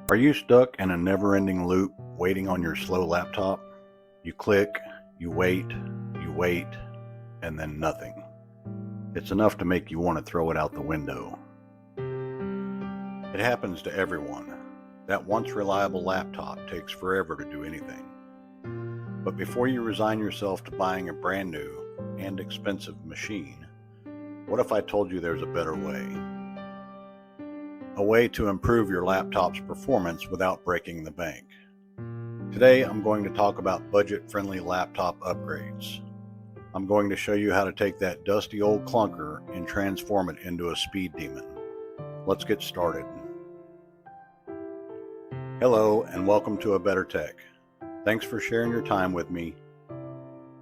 Are you stuck in a never-ending loop waiting on your slow laptop? You click, you wait, and then nothing. It's enough to make you want to throw it out the window. It happens to everyone. That once reliable laptop takes forever to do anything. But before you resign yourself to buying a brand new and expensive machine, what if I told you there's a better way? A way to improve your laptop's performance without breaking the bank. Today I'm going to talk about budget-friendly laptop upgrades. I'm going to show you how to take that dusty old clunker and transform it into a speed demon. Let's get started. Hello and welcome to A Better Tech. Thanks for sharing your time with me.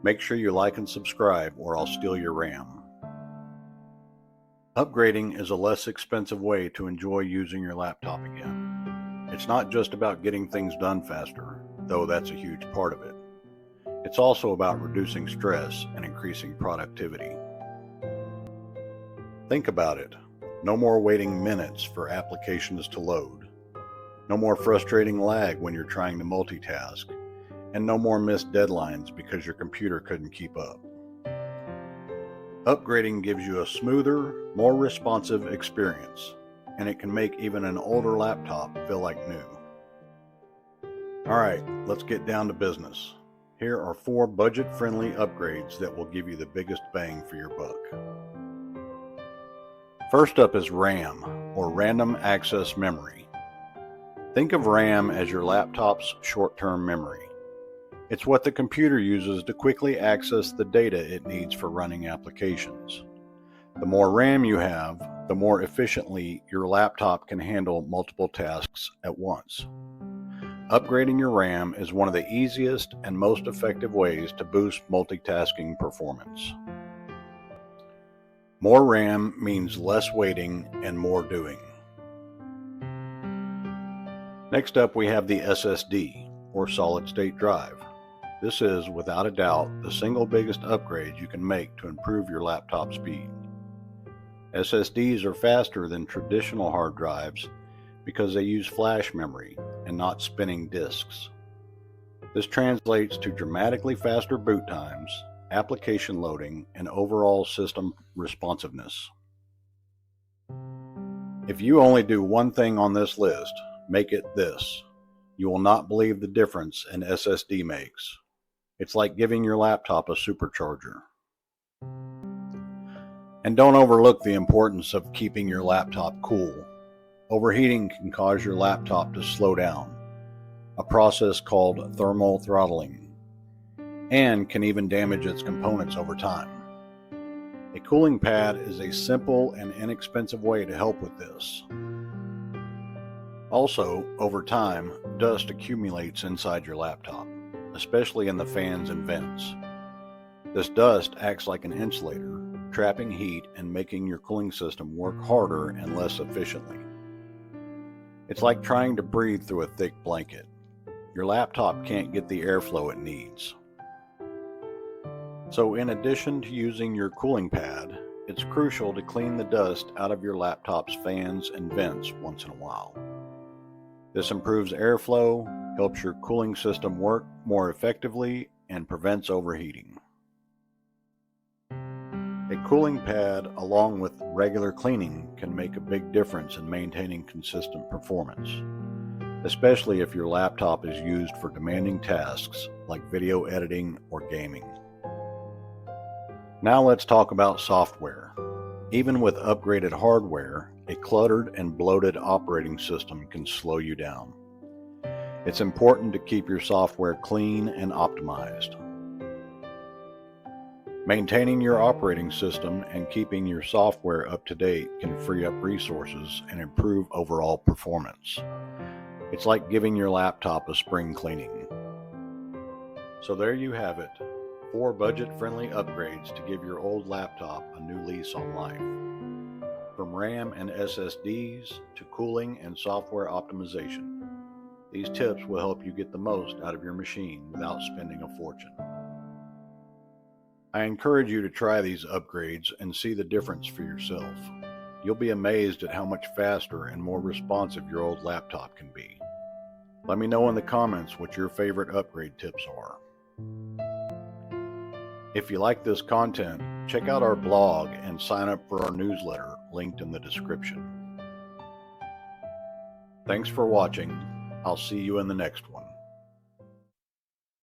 Make sure you like and subscribe or I'll steal your RAM. Upgrading is a less expensive way to enjoy using your laptop again. It's not just about getting things done faster, though that's a huge part of it. It's also about reducing stress and increasing productivity. Think about it. No more waiting minutes for applications to load. No more frustrating lag when you're trying to multitask. And no more missed deadlines because your computer couldn't keep up. Upgrading gives you a smoother, more responsive experience, and it can make even an older laptop feel like new. Alright, let's get down to business. Here are 4 budget-friendly upgrades that will give you the biggest bang for your buck. First up is RAM, or Random Access Memory. Think of RAM as your laptop's short-term memory. It's what the computer uses to quickly access the data it needs for running applications. The more RAM you have, the more efficiently your laptop can handle multiple tasks at once. Upgrading your RAM is one of the easiest and most effective ways to boost multitasking performance. More RAM means less waiting and more doing. Next up we have the SSD, or solid-state drive. This is, without a doubt, the single biggest upgrade you can make to improve your laptop speed. SSDs are faster than traditional hard drives because they use flash memory and not spinning disks. This translates to dramatically faster boot times, application loading, and overall system responsiveness. If you only do one thing on this list, make it this. You will not believe the difference an SSD makes. It's like giving your laptop a supercharger. And don't overlook the importance of keeping your laptop cool. Overheating can cause your laptop to slow down, a process called thermal throttling, and can even damage its components over time. A cooling pad is a simple and inexpensive way to help with this. Also, over time, dust accumulates inside your laptop, especially in the fans and vents. This dust acts like an insulator, trapping heat and making your cooling system work harder and less efficiently. It's like trying to breathe through a thick blanket. Your laptop can't get the airflow it needs. So in addition to using your cooling pad, it's crucial to clean the dust out of your laptop's fans and vents once in a while. This improves airflow, helps your cooling system work more effectively, and prevents overheating. A cooling pad, along with regular cleaning, can make a big difference in maintaining consistent performance, especially if your laptop is used for demanding tasks like video editing or gaming. Now let's talk about software. Even with upgraded hardware, a cluttered and bloated operating system can slow you down. It's important to keep your software clean and optimized. Maintaining your operating system and keeping your software up to date can free up resources and improve overall performance. It's like giving your laptop a spring cleaning. So there you have it, 4 budget-friendly upgrades to give your old laptop a new lease on life. From RAM and SSDs to cooling and software optimization. These tips will help you get the most out of your machine without spending a fortune. I encourage you to try these upgrades and see the difference for yourself. You'll be amazed at how much faster and more responsive your old laptop can be. Let me know in the comments what your favorite upgrade tips are. If you like this content, check out our blog and sign up for our newsletter linked in the description. Thanks for watching. I'll see you in the next one.